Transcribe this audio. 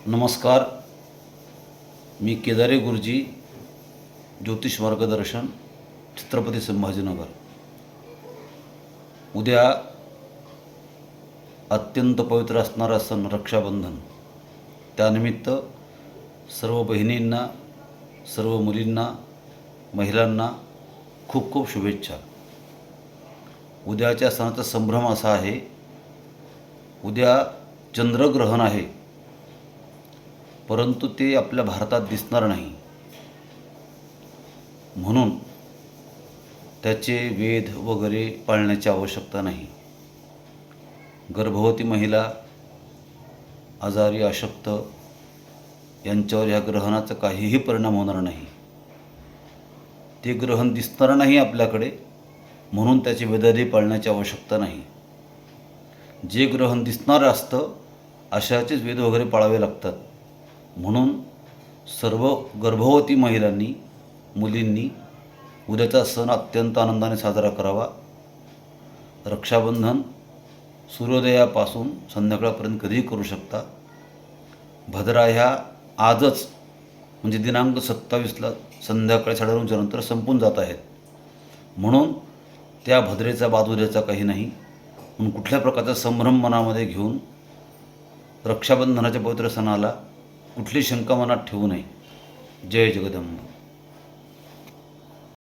नमस्कार. मी केदारे गुरुजी, ज्योतिष मार्गदर्शन, छत्रपती संभाजीनगर. उद्या अत्यंत पवित्र असणारा सण रक्षाबंधन. त्यानिमित्त सर्व बहिणींना, सर्व मुलींना, महिलांना खूप खूप शुभेच्छा. उद्याच्या सणाचा संभ्रम असा आहे, उद्या चंद्रग्रहण आहे, परंतु ते आपल्या भारतात दिसणार नाही. म्हणून त्याचे वेध वगैरे पाळण्याची आवश्यकता नाही. गर्भवती महिला, आजारी, अशक्त यांच्यावर ह्या ग्रहणाचा काहीही परिणाम होणार नाही. ते ग्रहण दिसणार नाही आपल्याकडे, म्हणून त्याचे वेधादी पाळण्याची आवश्यकता नाही. जे ग्रहण दिसणारं असतं अशाचेच वेध वगैरे पाळावे लागतात. म्हणून सर्व गर्भवती महिलांनी, मुलींनी उद्याचा सण अत्यंत आनंदाने साजरा करावा. रक्षाबंधन सूर्योदयापासून संध्याकाळपर्यंत कधीही करू शकता. भद्रा ह्या आजच म्हणजे दिनांक 27ला संध्याकाळी 9:30च्या नंतर संपून जात आहेत. म्हणून त्या भद्रेचा बादुऱ्याचा काही नाही. म्हणून कुठल्या प्रकारचा संभ्रम मनामध्ये घेऊन रक्षाबंधनाच्या पवित्र सणाला कुठली शंका मनात ठेवू नये. जय जगदंब.